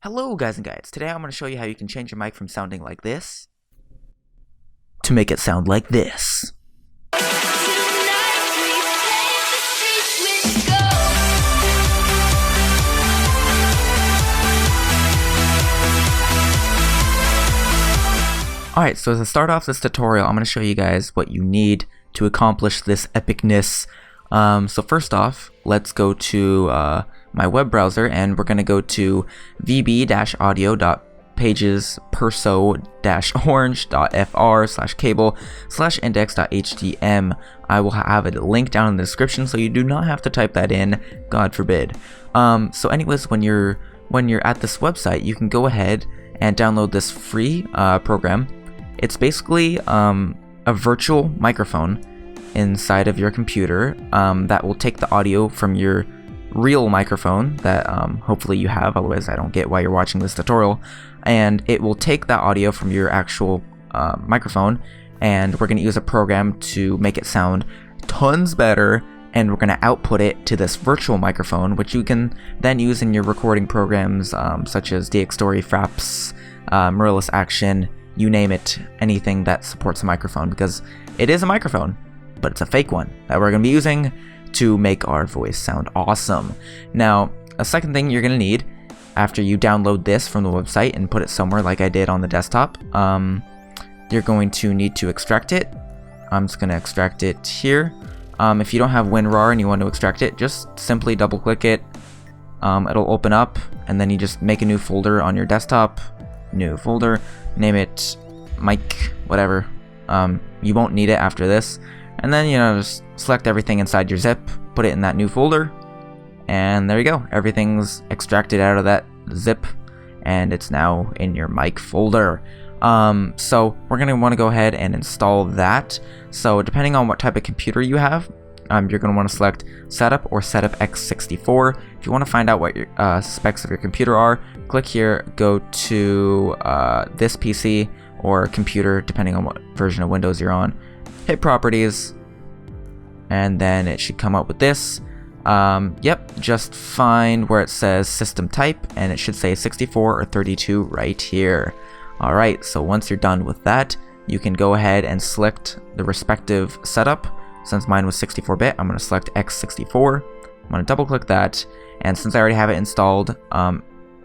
Hello guys and guides, today I'm going to show you how you can change your mic from sounding like this to make it sound like this. Alright, so to start off this tutorial, I'm going to show you guys what you need to accomplish this epicness. So first off, let's go to my web browser, and we're going to go to vb-audio.pages-perso-orange.fr/cable/index.htm. I will have a link down in the description, so you do not have to type that in, God forbid. So anyways, when you're at this website, you can go ahead and download this free program. It's basically a virtual microphone inside of your computer that will take the audio from your real microphone that hopefully you have, otherwise I don't get why you're watching this tutorial, and it will take that audio from your actual microphone, and we're going to use a program to make it sound tons better, and we're going to output it to this virtual microphone, which you can then use in your recording programs such as DxTory, FRAPS, Mirillis Action, you name it, anything that supports a microphone, because it is a microphone, but it's a fake one that we're going to be using to make our voice sound awesome. Now, a second thing you're going to need after you download this from the website and put it somewhere like I did on the desktop, you're going to need to extract it. I'm just going to extract it here. If you don't have WinRAR and you want to extract it, just simply double click it. It'll open up, and then you just make a new folder on your desktop. New folder, name it mic, whatever. You won't need it after this. And then, just select everything inside your zip, put it in that new folder, and there you go. Everything's extracted out of that zip, and it's now in your mic folder. So we're going to want to go ahead and install that. So depending on what type of computer you have, you're going to want to select Setup or Setup x64. If you want to find out what your specs of your computer are, click here, go to this PC or computer, depending on what version of Windows you're on. Hit Properties, and then it should come up with this. Yep, just find where it says System Type, and it should say 64 or 32 right here. Alright, so once you're done with that, you can go ahead and select the respective setup. Since mine was 64-bit, I'm going to select x64. I'm going to double click that, and since I already have it installed,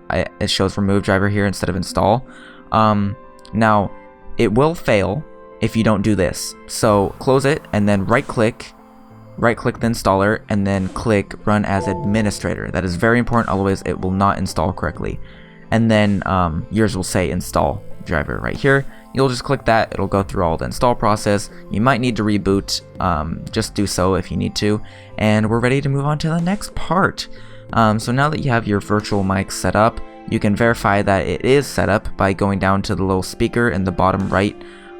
it shows Remove Driver here instead of Install. Now, it will fail if you don't do this. So close it, and then right click the installer, and then click Run as Administrator. That is very important, otherwise it will not install correctly. And then yours will say Install Driver right here. You'll just click that, it'll go through all the install process. You might need to reboot, just do so if you need to. And we're ready to move on to the next part. So now that you have your virtual mic set up, you can verify that it is set up by going down to the little speaker in the bottom right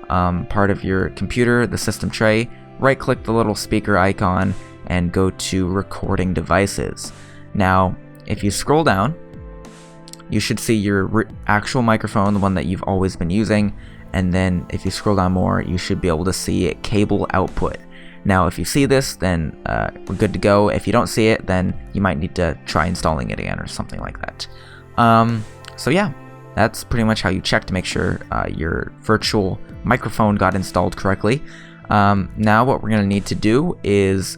part of your computer, the system tray. Right click the little speaker icon and go to Recording Devices. Now, if you scroll down, you should see your actual microphone, the one that you've always been using, and then if you scroll down more, you should be able to see cable output. Now, if you see this, then we're good to go. If you don't see it, then you might need to try installing it again or something like that. So yeah, that's pretty much how you check to make sure your virtual microphone got installed correctly. Now what we're going to need to do is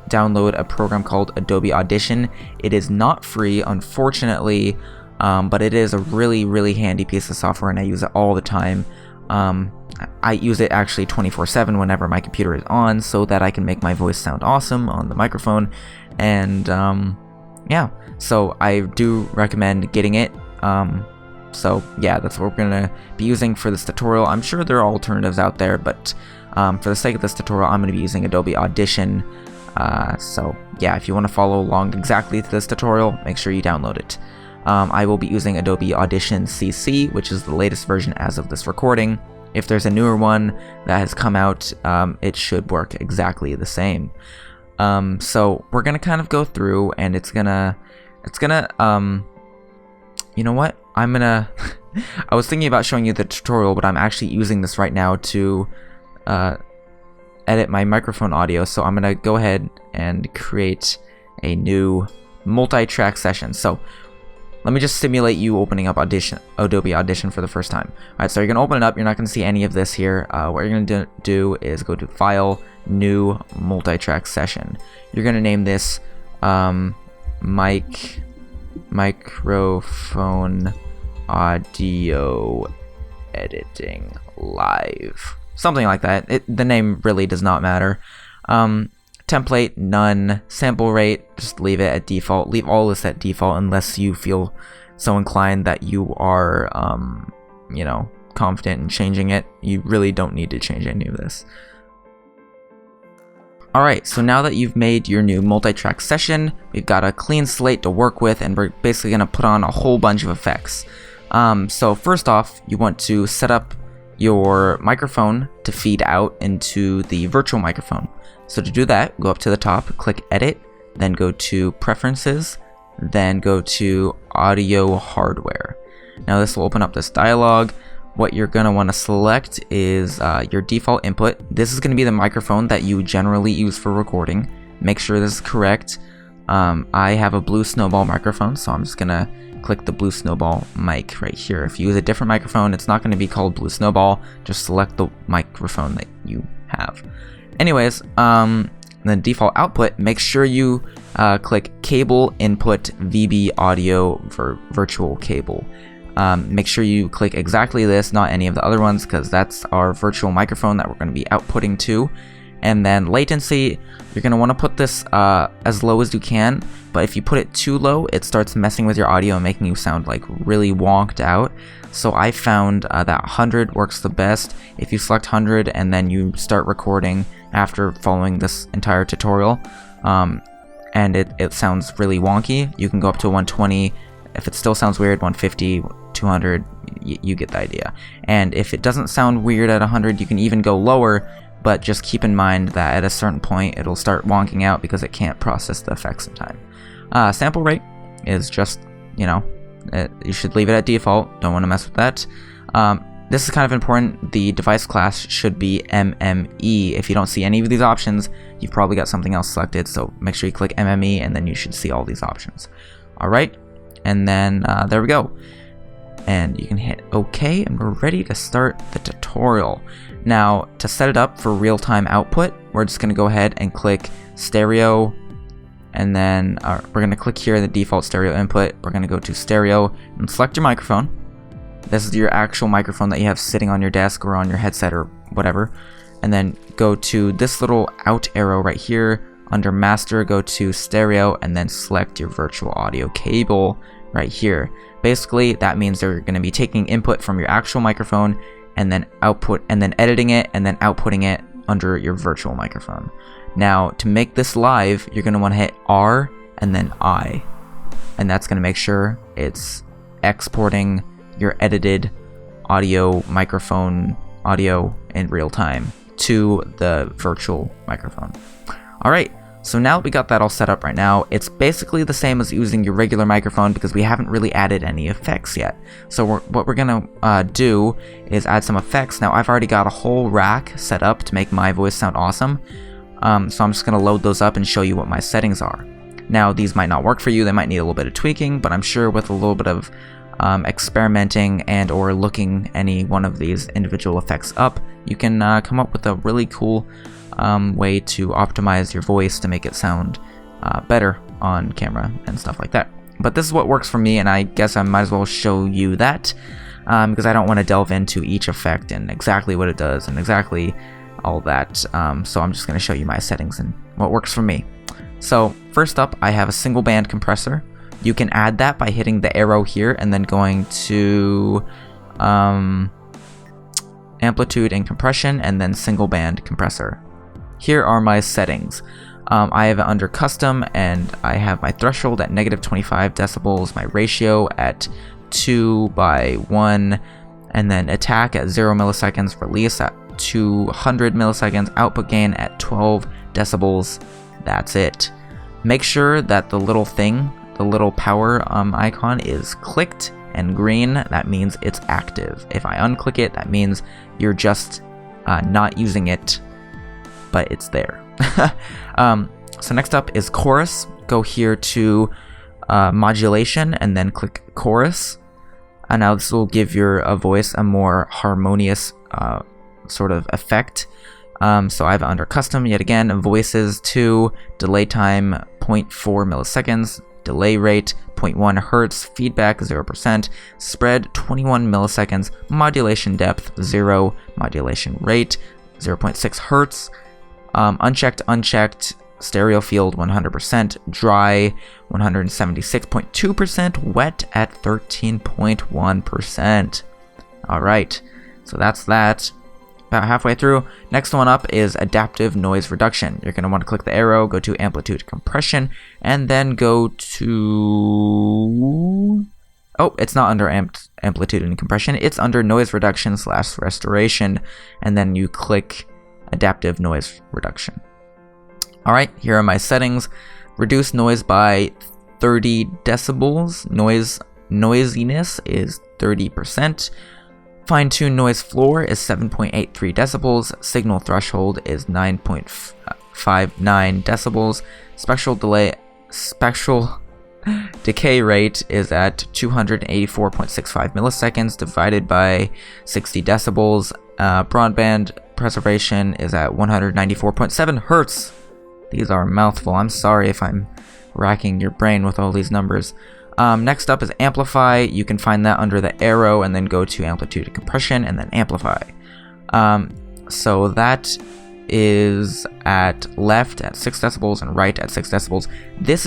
download a program called Adobe Audition. It is not free, unfortunately, but it is a really, really handy piece of software, and I use it all the time. I use it actually 24/7 whenever my computer is on, so that I can make my voice sound awesome on the microphone. And yeah, so I do recommend getting it. So yeah, that's what we're gonna be using for this tutorial. I'm sure there are alternatives out there, but for the sake of this tutorial, I'm gonna be using Adobe Audition. So yeah, if you want to follow along exactly to this tutorial, make sure you download it. I will be using Adobe Audition CC, which is the latest version as of this recording. If there's a newer one that has come out, it should work exactly the same. So we're gonna kind of go through, and it's gonna you know what? I was thinking about showing you the tutorial, but I'm actually using this right now to edit my microphone audio. So I'm gonna go ahead and create a new multi-track session. So let me just simulate you opening up Adobe Audition for the first time. Alright, so you're going to open it up. You're not going to see any of this here. What you're going to do is go to File, New, Multitrack Session. You're going to name this Microphone Audio Editing Live. Something like that. The name really does not matter. Template, none. Sample rate, just leave it at default. Leave all this at default unless you feel so inclined that you are, you know, confident in changing it. You really don't need to change any of this. Alright, so now that you've made your new multi-track session, we've got a clean slate to work with, and we're basically going to put on a whole bunch of effects. So first off, you want to set up your microphone to feed out into the virtual microphone. So to do that, go up to the top, click Edit, then go to Preferences, then go to Audio Hardware. Now this will open up this dialog. What you're going to want to select is your default input. This is going to be the microphone that you generally use for recording. Make sure this is correct. I have a blue snowball microphone, so I'm just going to click the blue snowball mic right here. If you use a different microphone, it's not going to be called blue snowball. Just select the microphone that you have. Anyways, the default output, make sure you click Cable Input VB Audio for Virtual Cable. Make sure you click exactly this, not any of the other ones, because that's our virtual microphone that we're going to be outputting to. And then latency, you're going to want to put this as low as you can, but if you put it too low, it starts messing with your audio and making you sound like really wonked out. So I found that 100 works the best. If you select 100 and then you start recording after following this entire tutorial, and it sounds really wonky, you can go up to 120. If it still sounds weird, 150, 200, you get the idea. And if it doesn't sound weird at 100, you can even go lower, but just keep in mind that at a certain point it'll start wonking out because it can't process the effects in time. Sample rate is just, you know, you should leave it at default. Don't want to mess with that. This is kind of important. The device class should be MME. If you don't see any of these options, you've probably got something else selected, so make sure you click MME and then you should see all these options. Alright, and then there we go. And you can hit OK, and we're ready to start the tutorial. Now, to set it up for real-time output, we're just going to go ahead and click stereo, and then we're going to click here in the default stereo input. We're going to go to stereo and select your microphone. This is your actual microphone that you have sitting on your desk or on your headset or whatever. And then go to this little out arrow right here. Under master, go to stereo, and then select your virtual audio cable right here. Basically, that means they're going to be taking input from your actual microphone and then output, and then editing it, and then outputting it under your virtual microphone. Now, to make this live, you're going to want to hit R and then I, and that's going to make sure it's exporting your edited audio microphone audio in real time to the virtual microphone. Alright, so now that we got that all set up right now, it's basically the same as using your regular microphone because we haven't really added any effects yet. So what we're going to do is add some effects. Now I've already got a whole rack set up to make my voice sound awesome. So I'm just going to load those up and show you what my settings are. Now these might not work for you, they might need a little bit of tweaking, but I'm sure with a little bit of experimenting and or looking any one of these individual effects up, you can come up with a really cool way to optimize your voice to make it sound better on camera and stuff like that. But this is what works for me, and I guess I might as well show you that because I don't want to delve into each effect and exactly what it does and exactly all that. So I'm just going to show you my settings and what works for me. So first up, I have a single band compressor. You can add that by hitting the arrow here and then going to amplitude and compression and then single band compressor. Here are my settings. I have it under custom, and I have my threshold at -25 decibels, my ratio at 2:1, and then attack at 0 milliseconds, release at 200 milliseconds, output gain at 12 decibels. That's it. Make sure that the little thing, the little power icon is clicked and green. That means it's active. If I unclick it, that means you're just not using it, but it's there. So next up is chorus. Go here to modulation, and then click chorus. And now this will give your voice a more harmonious sort of effect. So I have under custom, yet again, voices 2, delay time 0.4 milliseconds, delay rate 0.1 hertz, feedback 0%, spread 21 milliseconds, modulation depth 0, modulation rate 0.6 hertz, unchecked, stereo field 100%, dry 176.2%, wet at 13.1%. Alright, so that's that. About halfway through. Next one up is adaptive noise reduction. You're going to want to click the arrow, go to amplitude compression, and then go to... Oh, it's not under amplitude and compression. It's under noise reduction / restoration, and then you click adaptive noise reduction. Alright, here are my settings. Reduce noise by 30 decibels. Noisiness is 30%. Fine-tune noise floor is 7.83 decibels. Signal threshold is 9.59 decibels. Spectral decay rate is at 284.65 milliseconds divided by 60 decibels. Broadband preservation is at 194.7 hertz. These are a mouthful. I'm sorry if I'm racking your brain with all these numbers. Next up is amplify. You can find that under the arrow and then go to amplitude compression and then amplify. So that is at left at 6 decibels and right at 6 decibels. This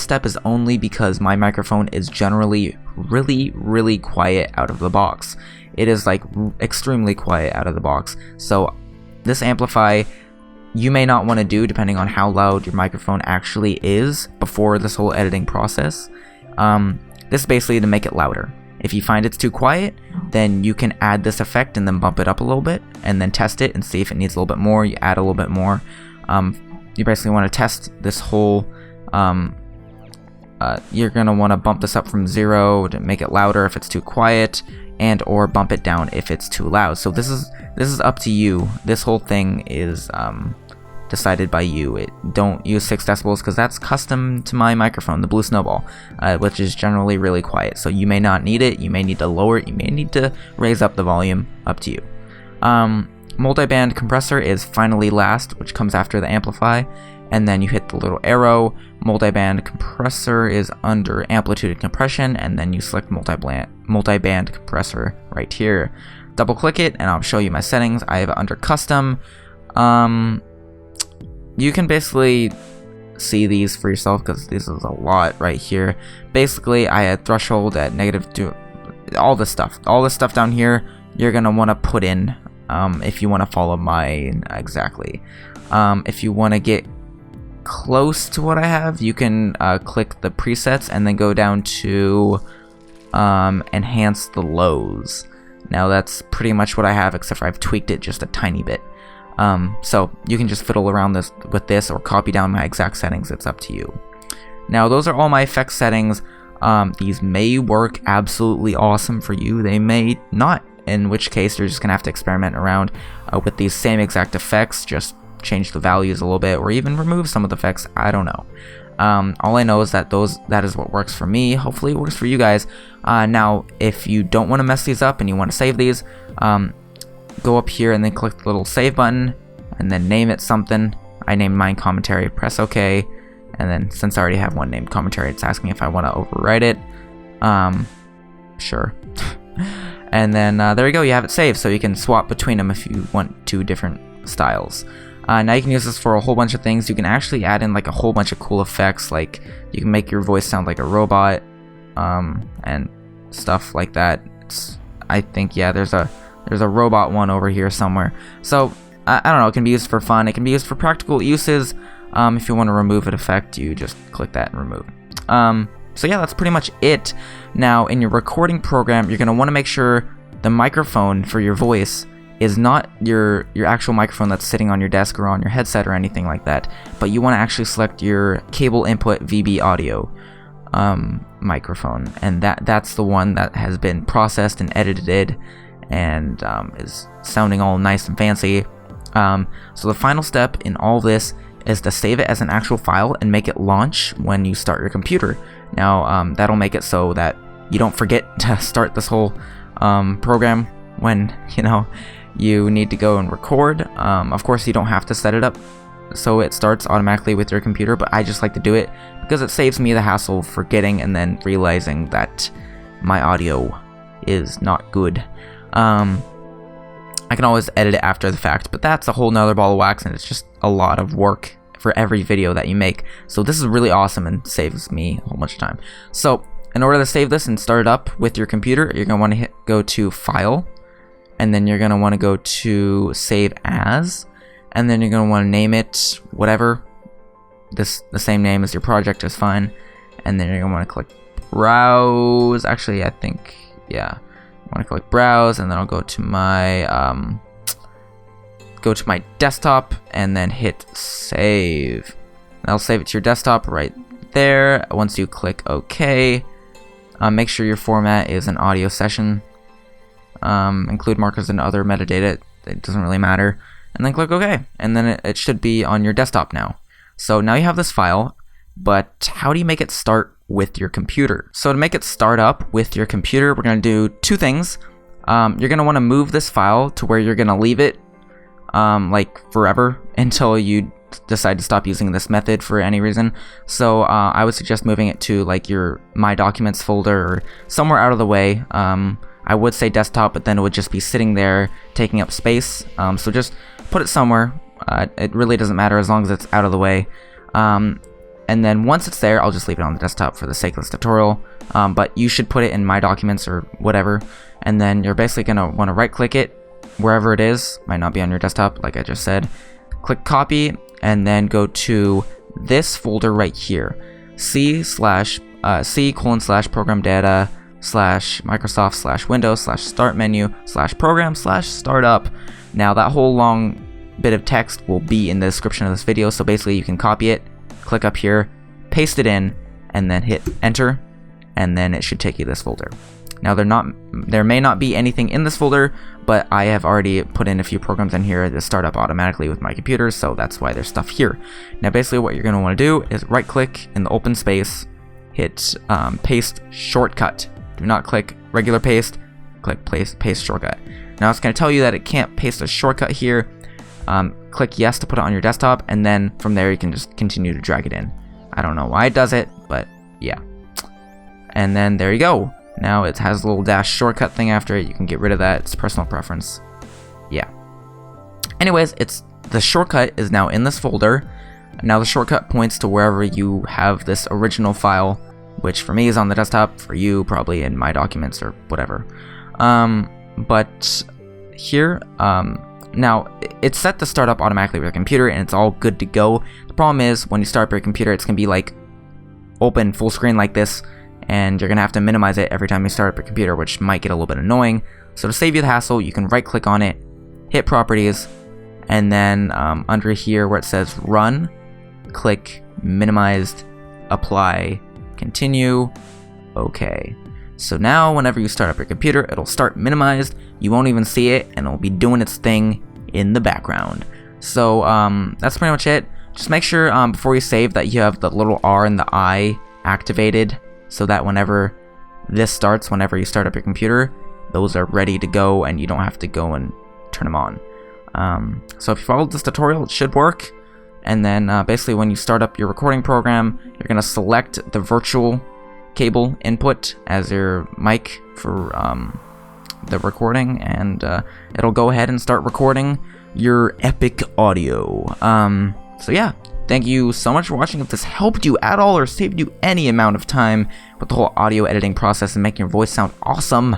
step is only because my microphone is generally really quiet out of the box. It is like extremely quiet out of the box. So this amplify you may not want to do depending on how loud your microphone actually is before this whole editing process. This is basically to make it louder. If you find it's too quiet, then you can add this effect and then bump it up a little bit and then test it and see if it needs a little bit more. You add a little bit more. You basically want to test this whole you're going to want to bump this up from 0 to make it louder if it's too quiet, and or bump it down if it's too loud. So this is up to you. This whole thing is decided by you. Don't use 6 decibels because that's custom to my microphone, the Blue Snowball, which is generally really quiet. So you may not need it. You may need to lower it. You may need to raise up the volume. Up to you. Multiband compressor is finally last, which comes after the amplify, and then you hit the little arrow. Multiband compressor is under amplitude and compression, and then you select multiband compressor right here. Double click it and I'll show you my settings. I have it under custom. You can basically see these for yourself because this is a lot right here. Basically, I had threshold at -2. All this stuff down here you're gonna want to put in if you want to follow mine exactly. If you want to get close to what I have, you can click the presets and then go down to enhance the lows. Now that's pretty much what I have, except for I've tweaked it just a tiny bit. So you can just fiddle around with this or copy down my exact settings. It's up to you. Now those are all my effects settings. These may work absolutely awesome for you. They may not, in which case you're just gonna have to experiment around with these same exact effects, just change the values a little bit or even remove some of the effects. I don't know. All I know is that that is what works for me. Hopefully it works for you guys. Now if you don't want to mess these up and you want to save these, go up here and then click the little save button and then name it something. I named mine commentary. Press OK, and then since I already have one named commentary, it's asking if I want to overwrite it. Sure. And then there you go, you have it saved, so you can swap between them if you want 2 different styles. Now you can use this for a whole bunch of things. You can actually add in like a whole bunch of cool effects, like you can make your voice sound like a robot, and stuff like that. I think, yeah, there's a robot one over here somewhere. So I don't know, it can be used for fun, it can be used for practical uses. If you want to remove an effect, you just click that and remove. So yeah, that's pretty much it. Now in your recording program, you're going to want to make sure the microphone for your voice is not your actual microphone that's sitting on your desk or on your headset or anything like that, but you want to actually select your cable input VB audio microphone, and that's the one that has been processed and edited and is sounding all nice and fancy. So the final step in all this is to save it as an actual file and make it launch when you start your computer. Now that'll make it so that you don't forget to start this whole program when you need to go and record. Of course, you don't have to set it up so it starts automatically with your computer, but I just like to do it because it saves me the hassle of forgetting and then realizing that my audio is not good. I can always edit it after the fact, but that's a whole nother ball of wax, and it's just a lot of work for every video that you make. So this is really awesome and saves me a whole bunch of time. So in order to save this and start it up with your computer, you're going to want to go to File, and then you're going to want to go to Save As, and then you're going to want to name it whatever. The same name as your project is fine. And then you're going to want to click Browse. Actually, I think, yeah. I want to click Browse, and then I'll go to my desktop, and then hit Save. And I'll save it to your desktop right there. Once you click OK, make sure your format is an audio session. Include markers and other metadata. It doesn't really matter. And then click OK, and then it should be on your desktop now. So now you have this file, but how do you make it start with your computer? So to make it start up with your computer, we're going to do two things. You're going to want to move this file to where you're going to leave it like forever until you decide to stop using this method for any reason. So I would suggest moving it to like your My Documents folder or somewhere out of the way. I would say desktop, but then it would just be sitting there taking up space. So just put it somewhere. It really doesn't matter as long as it's out of the way. And then once it's there, I'll just leave it on the desktop for the sake of this tutorial. But you should put it in My Documents or whatever. And then you're basically going to want to right click it wherever it is. Might not be on your desktop, like I just said. Click copy, and then go to this folder right here. C/program data /Microsoft /Windows /start menu /program /startup. Now that whole long bit of text will be in the description of this video. So basically you can copy it, click up here, paste it in, and then hit enter, and then it should take you to this folder. Now there may not be anything in this folder, but I have already put in a few programs in here that start up automatically with my computer, so that's why there's stuff here. Now basically what you're going to want to do is right click in the open space, hit paste shortcut. Do not click regular paste, click paste shortcut. Now it's going to tell you that it can't paste a shortcut here. Click yes to put it on your desktop, and then from there you can just continue to drag it in. I don't know why it does it, but yeah. And then there you go. Now it has a little dash shortcut thing after it. You can get rid of that. It's personal preference. Yeah. Anyways, the shortcut is now in this folder. Now the shortcut points to wherever you have this original file, which for me is on the desktop, for you probably in My Documents or whatever. But here, now it's set to start up automatically with your computer, and it's all good to go. The problem is when you start up your computer, it's gonna be like open full screen like this, and you're gonna have to minimize it every time you start up your computer, which might get a little bit annoying. So to save you the hassle, you can right click on it, hit properties, and then under here where it says run, click minimized, apply, continue, okay. So now whenever you start up your computer, it'll start minimized, you won't even see it, and it'll be doing its thing in the background. So that's pretty much it. Just make sure before you save that you have the little R and the I activated, so that whenever this starts, whenever you start up your computer, those are ready to go and you don't have to go and turn them on. So if you followed this tutorial, it should work. And then basically when you start up your recording program, you're going to select the virtual cable input as your mic for the recording, and it'll go ahead and start recording your epic audio. So yeah, thank you so much for watching. If this helped you at all or saved you any amount of time with the whole audio editing process and making your voice sound awesome,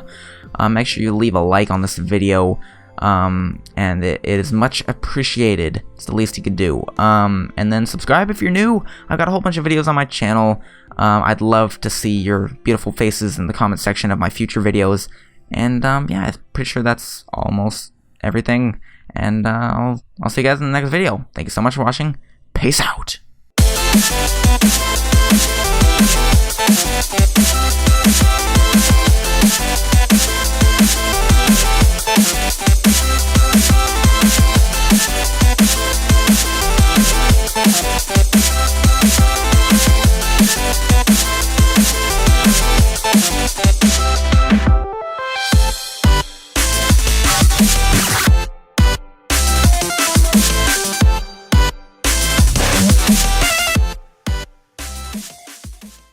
make sure you leave a like on this video. And it is much appreciated. It's the least you could do. And then subscribe if you're new. I've got a whole bunch of videos on my channel. I'd love to see your beautiful faces in the comment section of my future videos. And yeah, I'm pretty sure that's almost everything. And I'll see you guys in the next video. Thank you so much for watching. Peace out.